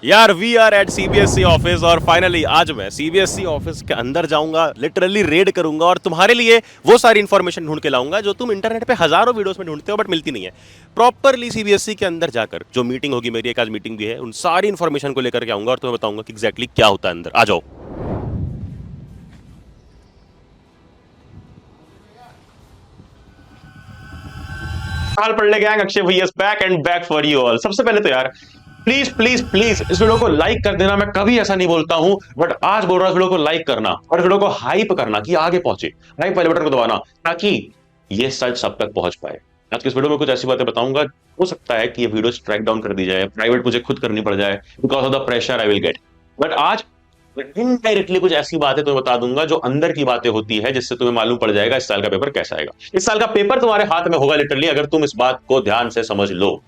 यार we are at CBSE office और finally आज मैं सीबीएसई ऑफिस के अंदर जाऊंगा, लिटरली रेड करूंगा और तुम्हारे लिए वो सारी इन्फॉर्मेशन ढूंढ के लाऊंगा जो तुम इंटरनेट पे हजारों वीडियोस में ढूंढते हो बट मिलती नहीं है। प्रॉपरली सीबीएसई के अंदर जाकर जो मीटिंग होगी, मेरी एक आज मीटिंग भी है, उन सारी इन्फॉर्मेशन को लेकर के आऊंगा और तुम्हें बताऊंगा कि एग्जैक्टली क्या होता है अंदर। आ जाओ। हाल पढ़ ले गैंग, अक्षय भैया back and back for you all. सबसे पहले तो यार प्लीज प्लीज प्लीज इस वीडियो को लाइक कर देना। मैं कभी ऐसा नहीं बोलता हूं बट आज बोल रहा हूं, वीडियो को लाइक करना और वीडियो को हाइप करना कि आगे पहुंचे। हाइप वाले बटन को दबाना ताकि ये सच सब तक पहुंच पाए। आज के इस वीडियो में कुछ ऐसी बातें बताऊंगा, हो सकता है कि ये वीडियो स्ट्राइक डाउन कर दी जाए, प्राइवेट मुझे खुद करनी पड़ जाए because of the pressure I will get. But आज इनडायरेक्टली कुछ ऐसी बातें तुम्हें बता दूंगा जो अंदर की बातें होती है, जिससे तुम्हें मालूम पड़ जाएगा इस साल का पेपर कैसा आएगा। इस साल का पेपर तुम्हारे हाथ में होगा लिटरली, अगर तुम इस बात को ध्यान से समझ लो।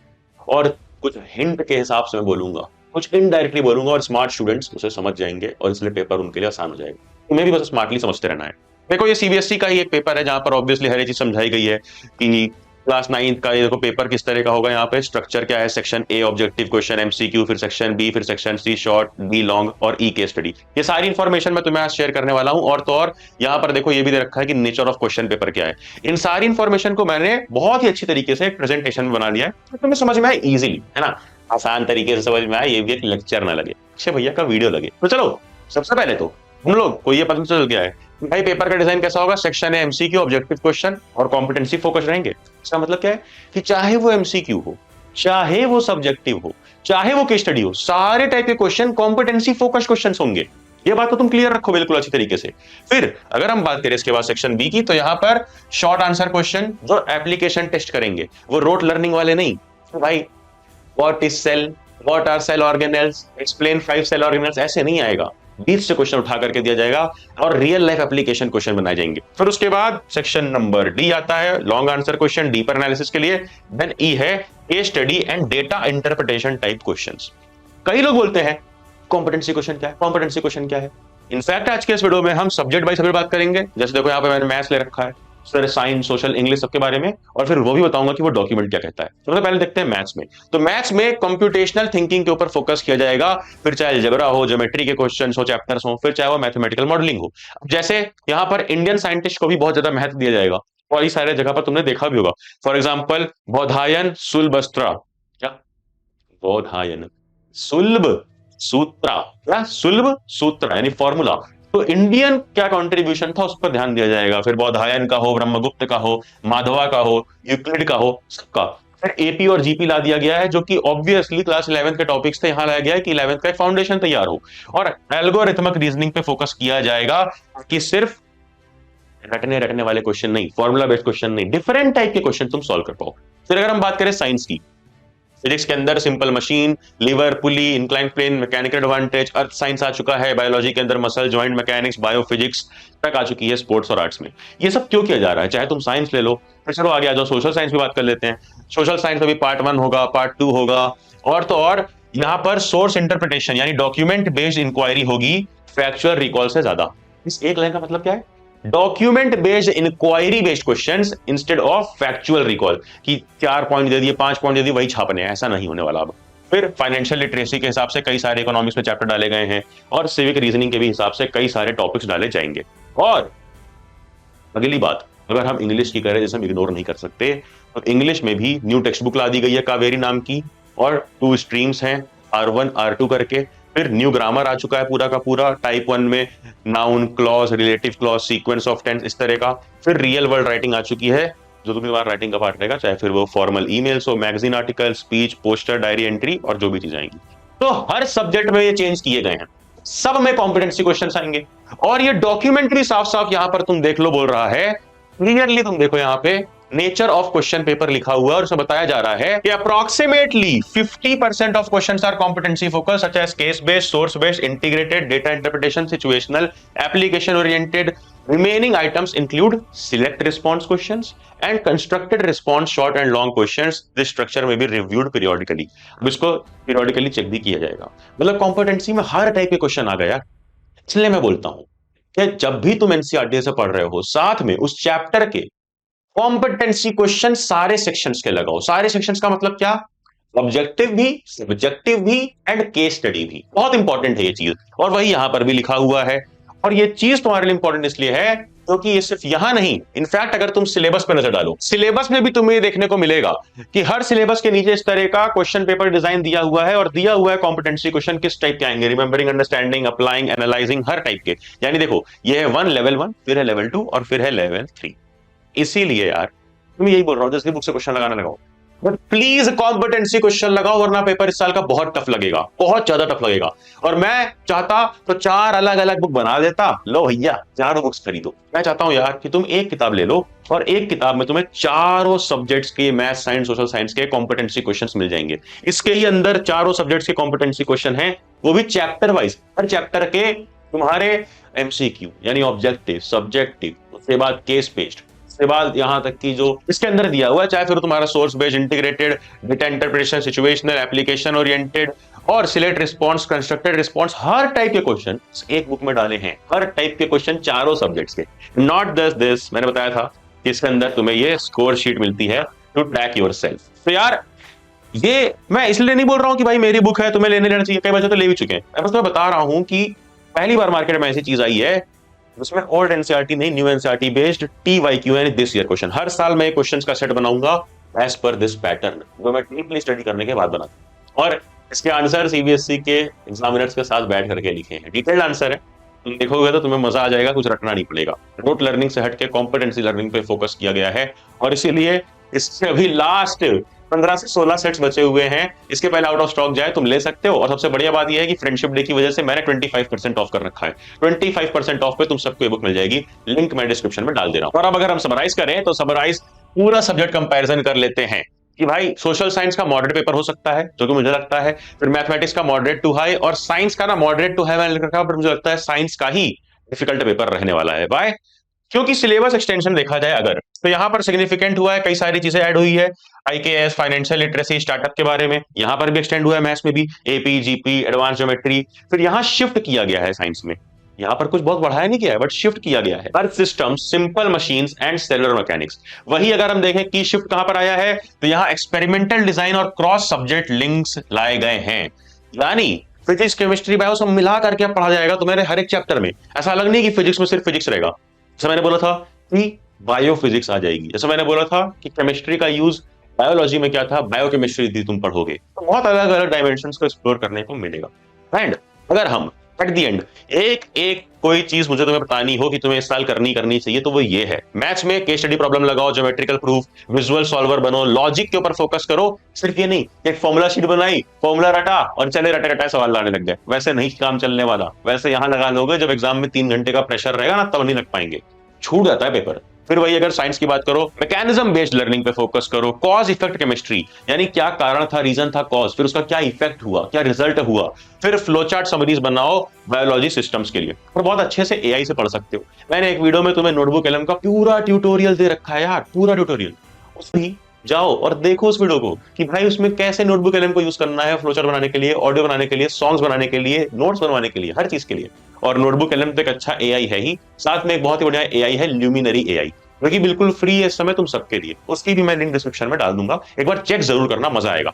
और कुछ हिंट के हिसाब से मैं बोलूंगा, कुछ इनडायरेक्टली बोलूंगा और स्मार्ट स्टूडेंट्स उसे समझ जाएंगे और इसलिए पेपर उनके लिए आसान हो जाएगा। तुम्हें भी बस स्मार्टली समझते रहना है। देखो ये सीबीएसई का ही एक पेपर है जहां पर ऑब्वियसली हर एक चीज समझाई गई है कि क्लास 9 का ये देखो पेपर किस तरह का होगा। यहाँ पे स्ट्रक्चर क्या है, section A objective question MCQ, फिर सेक्शन बी, फिर section C short, D long और ई केस स्टडी। ये सारी इंफॉर्मेशन मैं तुम्हें आज शेयर करने वाला हूं। और तो और यहाँ पर देखो ये भी दे रखा है कि नेचर ऑफ क्वेश्चन पेपर क्या है। इन सारी इंफॉर्मेशन को मैंने बहुत ही अच्छी तरीके से एक प्रेजेंटेशन बना लिया है तो तुम्हें समझ में आए इजिली, है ना, आसान तरीके से समझ में आए, ये भी एक लेक्चर ना लगे, अक्षय भैया का वीडियो लगे। तो चलो सबसे पहले तो हम लोग को ये पता चल गया है भाई पेपर का डिजाइन कैसा होगा। सेक्शन है एमसीक्यू ऑब्जेक्टिव क्वेश्चन और कॉम्पिटेंसी फोकस रहेंगे। इसका मतलब क्या है कि चाहे वो एमसीक्यू हो, चाहे वो सब्जेक्टिव हो, चाहे वो केस स्टडी हो, सारे टाइप के क्वेश्चन कॉम्पिटेंसी फोकस क्वेश्चन होंगे। ये बात तो तुम क्लियर रखो बिल्कुल अच्छी तरीके से। फिर अगर हम बात करें इसके बाद सेक्शन बी की, तो यहाँ पर शॉर्ट आंसर क्वेश्चन जो एप्लीकेशन टेस्ट करेंगे, वो रोट लर्निंग वाले नहीं भाई। What is cell, what are cell organelles, explain 5 cell organelles, ऐसे नहीं आएगा। 20 से क्वेश्चन उठा करके दिया जाएगा और रियल लाइफ एप्लीकेशन क्वेश्चन बनाए जाएंगे। फिर उसके बाद सेक्शन नंबर डी आता है, long answer question deeper analysis के लिए। देन ई है case study and data interpretation type questions. कई लोग बोलते हैं कॉम्पिटेंसी क्वेश्चन क्या है, कॉम्पिटेंसी क्वेश्चन क्या है। इनफैक्ट आज के इस वीडियो में हम सब्जेक्ट बाय सब्जेक्ट बात करेंगे। जैसे देखो यहाँ पे मैंने मैथ्स ले रखा है, सर साइंस सोशल इंग्लिश सबके बारे में, और फिर वो भी बताऊंगा कि वो डॉक्यूमेंट क्या कहता है। तो पहले देखते हैं मैथ्स में। तो मैथ्स में कंप्यूटेशनल थिंकिंग के ऊपर फोकस किया जाएगा। फिर चाहे अलजेब्रा हो, ज्योमेट्री के क्वेश्चंस हो, चैप्टर्स हो, फिर चाहे वो मैथमेटिकल मॉडलिंग हो। जैसे यहाँ पर इंडियन साइंटिस्ट को भी बहुत ज्यादा महत्व दिया जाएगा और इस सारे जगह पर तुमने देखा भी होगा। फॉर एग्जाम्पल बौधायन सुलभस्त्रा, क्या बौधायन सुलभ सूत्रा, क्या सुलभ सूत्र यानी फॉर्मूला। तो इंडियन क्या कंट्रीब्यूशन था उस पर ध्यान दिया जाएगा। फिर बौधायन का हो, ब्रह्मगुप्त का हो, माधवा का हो, यूक्लिड का हो, सबका। फिर एपी और जीपी ला दिया गया है जो कि ऑब्वियसली क्लास 11th के टॉपिक्स थे, यहां लाया गया है कि 11th का फाउंडेशन तैयार हो। और एल्गोरिथमिक रीजनिंग पे फोकस किया जाएगा कि सिर्फ रटने रटने वाले क्वेश्चन नहीं, फॉर्मुला बेस्ड क्वेश्चन नहीं, डिफरेंट टाइप के क्वेश्चन तुम सॉल्व कर पाओ। फिर अगर हम बात करें साइंस की, फिजिक्स के अंदर simple machine, lever, pulley, incline plane, mechanical advantage, earth science आ चुका है, बायोलॉजी के अंदर मसल जॉइंट मैकेनिक्स, बायोफिजिक्स तक आ चुकी है, स्पोर्ट्स और आर्ट्स में। ये सब क्यों किया जा रहा है, चाहे तुम साइंस ले लो। फिर चलो आगे आ जाओ, सोशल साइंस की बात कर लेते हैं। सोशल साइंस में भी पार्ट 1 होगा, पार्ट 2 होगा, और तो और यहाँ पर सोर्स इंटरप्रिटेशन यानी डॉक्यूमेंट बेस्ड इंक्वायरी होगी फैक्चुअल रिकॉल से ज्यादा। इस एक लाइन का मतलब क्या है, document based inquiry based questions instead of factual recall, कि 4 पॉइंट दे दिए, 5 पॉइंट दे दिए, वही छापने हैं, ऐसा नहीं होने वाला अब। फिर फाइनेंशियल लिटरेसी के हिसाब से कई सारे इकोनॉमिक्स में चैप्टर डाले गए हैं और सिविक रीजनिंग के भी हिसाब से कई सारे टॉपिक्स डाले जाएंगे। और अगली बात, अगर हम इंग्लिश की करें, जैसे हम इग्नोर नहीं कर सकते, तो इंग्लिश में भी न्यू टेक्स्ट बुक ला दी गई है कावेरी नाम की, और 2 स्ट्रीम्स हैं, R1 R2 करके। फिर न्यू ग्रामर आ चुका है पूरा का पूरा, टाइप 1 में noun clause, relative clause, sequence of tense, इस तरह का। फिर रियल वर्ल्ड राइटिंग आ चुकी है, जो तुम्हें बार राइटिंग का पार्ट रहेगा, चाहे फिर वो फॉर्मल ईमेल्स हो, magazine article, speech, poster, diary entry और जो भी चीज आएंगी। तो हर सब्जेक्ट में ये चेंज किए गए हैं, सब में कॉम्पिटेंसी क्वेश्चन आएंगे। और ये डॉक्यूमेंट भी साफ साफ यहां पर तुम देख लो बोल रहा है, क्लियरली तुम देखो यहाँ पे नेचर ऑफ क्वेश्चन पेपर लिखा हुआ है और उसमें बताया जा रहा है कि approximately 50% of questions are competency focus such as case based, source based, integrated, data interpretation, situational, application oriented. Remaining items include select response questions and constructed response short and long questions. This structure में be reviewed periodically. अब इसको periodically check भी किया जाएगा। मतलब competency में हर type के question आ गया। इसलिए मैं बोलता हूं कि जब भी तुम एनसीईआरटी से पढ़ रहे हो, साथ में उस चैप्टर के कॉम्पिटेंसी क्वेश्चन सारे सेक्शंस के लगाओ। सारे सेक्शंस का मतलब क्या, ऑब्जेक्टिव भी, सब्जेक्टिव भी एंड केस स्टडी भी। बहुत इंपॉर्टेंट है ये चीज, और वही यहां पर भी लिखा हुआ है। और ये चीज तुम्हारे लिए इंपॉर्टेंट इसलिए है क्योंकि ये सिर्फ यहां नहीं, इनफैक्ट अगर तुम सिलेबस पे नजर डालो, सिलेबस में भी तुम्हें देखने को मिलेगा कि हर सिलेबस के नीचे इस तरह का क्वेश्चन पेपर डिजाइन दिया हुआ है, और दिया हुआ है कॉम्पिटेंसी क्वेश्चन किस टाइप के आएंगे, रिमेंबरिंग, अंडरस्टैंडिंग, अप्लाइंग, एनालाइजिंग, हर टाइप के। यानी देखो, ये है वन, लेवल 1, फिर है लेवल 2, और फिर है लेवल 3। इसीलिए यार तुम यही बोल रहा हूं, जैसे बुक से क्वेश्चन लगाने लगाओ, बट प्लीज कॉम्पिटेंसी क्वेश्चन लगाओ, वरना पेपर इस साल का बहुत टफ लगेगा, बहुत ज्यादा टफ लगेगा। और मैं चाहता तो 4 अलग अलग बुक बना देता, लो भैया 4 बुक्स खरीदो। मैं चाहता हूं यार कि तुम एक किताब ले लो, और एक किताब में तुम्हें चारों सब्जेक्ट्स के, मैथ, साइंस, सोशल साइंस के कॉम्पिटेंसी क्वेश्चन मिल जाएंगे। इसके ही अंदर चारों सब्जेक्ट्स के कॉम्पिटेंसी क्वेश्चन है, वो भी चैप्टर वाइज, हर चैप्टर के तुम्हारे एमसीक्यू यानी ऑब्जेक्टिव, सब्जेक्टिव, उसके बाद केस बेस्ड, उसके बाद यहां तक कि जो इसके अंदर दिया हुआ है, चाहे फिर तुम्हारा source based, integrated, data interpretation, situational, application oriented, और सिलेक्ट रिस्पॉन्स, कंस्ट्रक्टेड रिस्पॉन्स, हर टाइप के क्वेश्चन एक बुक में डाले हैं, हर टाइप के क्वेश्चन चारों सब्जेक्ट्स के। नॉट जस्ट दिस, मैंने बताया था कि इसके अंदर तुम्हें ये स्कोर शीट मिलती है टू ट्रैक योरसेल्फ। तो यार ये मैं इसलिए नहीं बोल रहा हूं कि भाई मेरी बुक है तुम्हें लेने लेना चाहिए, कई बच्चे तो ले भी चुके हैं, मैं बस मैं बता रहा हूं कि पहली बार मार्केट में ऐसी चीज आई है उसमें ओल्ड एनसीईआरटी नहीं, न्यू एनसीईआरटी बेस्ड TYQ यानी दिस ईयर क्वेश्चन। हर साल मैं क्वेश्चंस का सेट बनाऊंगा एज पर दिस पैटर्न, जो मैं डीपली स्टडी करने के बाद बनाता, और इसके आंसर सीबीएसई के एग्जामिनर्स के साथ बैठ करके लिखे हैं, डिटेल्ड आंसर है। तुम देखोगे तो तुम्हें मजा आ जाएगा, कुछ रटना नहीं पड़ेगा। रोट लर्निंग से हटके कॉम्पिटेंसी लर्निंग पे फोकस किया गया है, और इसीलिए इससे अभी लास्ट 15 से 16 सेट्स बचे हुए हैं। इसके पहले आउट ऑफ स्टॉक जाए तुम ले सकते हो, और सबसे बढ़िया बात यह है कि फ्रेंडशिप डे की वजह से मैंने 25% ऑफ कर रखा है। 25% ऑफ पे तुम सबको ये बुक मिल जाएगी, लिंक मैं डिस्क्रिप्शन में डाल दे रहा हूं। और अब अगर हम समराइज करें तो समराइज पूरा सब्जेक्ट कंपैरिजन कर लेते हैं कि भाई सोशल साइंस का मॉडरेट पेपर हो सकता है, जो कि मुझे लगता है, फिर मैथमेटिक्स का मॉडरेट टू हाई, और साइंस का ना मॉडरेट टू हाई मैंने लिख रखा, बट मुझे लगता है साइंस का ही डिफिकल्ट पेपर रहने वाला है। बाय, क्योंकि सिलेबस एक्सटेंशन देखा जाए अगर, तो यहां पर सिग्निफिकेंट हुआ है, कई सारी चीजें ऐड हुई है, IKS, फाइनेंशियल लिटरेसी, स्टार्टअप के बारे में यहां पर भी एक्सटेंड हुआ है, मैथ्स में भी AP, GP, एडवांस ज्योमेट्री। फिर यहां शिफ्ट किया गया है साइंस में, यहां पर कुछ बहुत बढ़ाया नहीं किया है, बट शिफ्ट किया गया है earth system, simple machines and cellular mechanics. वही अगर हम देखें कि शिफ्ट कहां पर आया है, तो यहां एक्सपेरिमेंटल डिजाइन और क्रॉस सब्जेक्ट लिंक्स लाए गए हैं, यानी फिजिक्स, केमिस्ट्री, बायो सब मिला करके पढ़ा जाएगा तुम्हारे हर एक चैप्टर में। ऐसा अलग नहीं कि फिजिक्स में सिर्फ फिजिक्स रहेगा, जैसे मैंने बोला था कि बायो फिजिक्स आ जाएगी, जैसे मैंने बोला था कि केमिस्ट्री का यूज बायोलॉजी में क्या था, बायोकेमिस्ट्री थी, तुम पढ़ोगे तो बहुत अलग अलग डायमेंशंस को एक्सप्लोर करने को मिलेगा। एंड अगर हम एट द एंड एक एक कोई चीज मुझे तुम्हें बतानी हो कि तुम्हें इस साल करनी चाहिए, तो वो ये है, मैथ्स में केस स्टडी प्रॉब्लम लगाओ, ज्योमेट्रिकल प्रूफ, विजुअल सॉल्वर बनो, लॉजिक के ऊपर फोकस करो। सिर्फ ये नहीं एक फॉर्मूला शीट बनाई, फॉर्मूला रटा और चले रटे रटाए सवाल लाने लग गए, वैसे नहीं काम चलने वाला। वैसे यहां लगा लोगे जब एग्जाम में 3 घंटे का प्रेशर रहेगा ना, तब नहीं लग पाएंगे, छूट जाता है पेपर। फिर वही अगर साइंस की बात करो, मैकेनिज्म बेस्ड लर्निंग पे फोकस करो, कॉज इफेक्ट केमिस्ट्री, यानी क्या कारण था, रीजन था कॉज, फिर उसका क्या इफेक्ट हुआ, क्या रिजल्ट हुआ, फिर फ्लो चार्ट समरीज बनाओ बायोलॉजी सिस्टम्स के लिए, और बहुत अच्छे से AI से पढ़ सकते हो। मैंने एक वीडियो में तुम्हें नोटबुक LM का पूरा ट्यूटोरियल दे रखा है यार, पूरा ट्यूटोरियल, उसमें जाओ और देखो उस वीडियो को कि भाई उसमें कैसे नोटबुक LM को यूज करना है, फ्लोचार्ट बनाने के लिए, ऑडियो बनाने के लिए, सॉन्ग्स बनाने के लिए, नोट्स बनवाने के लिए, हर चीज के लिए। और नोटबुक LM तो एक अच्छा AI है ही, साथ में एक बहुत ही बढ़िया AI है ल्यूमिनरी AI, जो कि बिल्कुल फ्री है इस समय तुम सबके लिए, उसकी भी मैं लिंक डिस्क्रिप्शन में डाल दूंगा, एक बार चेक जरूर करना, मजा आएगा।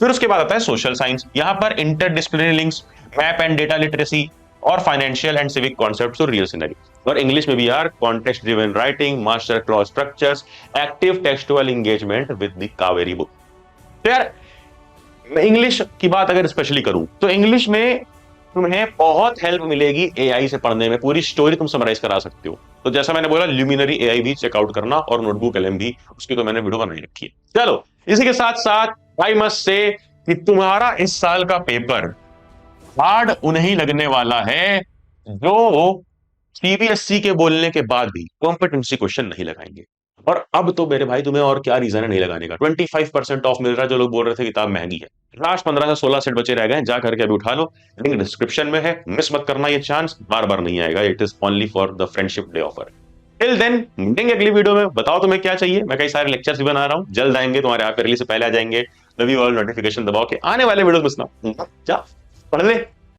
फिर उसके बाद आता है सोशल साइंस, यहाँ पर interdisciplinary links, map and data literacy, और फाइनेंशियल एंड सिविक कॉन्सेप्ट्स और रियल सिनेरियो। और इंग्लिश में भी यार context driven writing, master clause structures, active textual engagement with the Kaveri book. तो यार इंग्लिश की बात अगर स्पेशली करूं तो इंग्लिश में तुम्हें बहुत हेल्प मिलेगी AI से पढ़ने में, पूरी स्टोरी तुम समराइज करा सकते हो। तो जैसा मैंने बोला ल्यूमिनरी AI भी चेकआउट करना, और नोटबुक LM भी, उसकी तो मैंने वीडियो बनाई रखी है। चलो इसी के साथ साथ आई मस्ट से कि तुम्हारा इस साल का पेपर हार्ड उन्हें लगने वाला है जो CBSE के बोलने के बाद भी कॉम्पिटेंसी क्वेश्चन नहीं लगाएंगे। और अब तो मेरे भाई तुम्हें और क्या रीजन है नहीं लगाने का, 25% ऑफ मिल रहा है, जो लोग बोल रहे थे किताब महंगी है। लास्ट 15 से 16 सेट बचे रह गए, जा करके अभी उठा लो, लिंक डिस्क्रिप्शन में है, मिस मत करना, ये चांस बार बार नहीं आएगा, it is only for the friendship day offer. Till then मिलेंगे अगली वीडियो में, बताओ तुम्हें क्या चाहिए, मैं कई सारे लेक्चर्स भी बना रहा हूँ, जल्द आएंगे, तुम्हारे आप रिलीज से पहले आ जाएंगे। लव यू ऑल, नोटिफिकेशन दबाओ के आने वाले वीडियो मिस ना, जा पढ़ ले।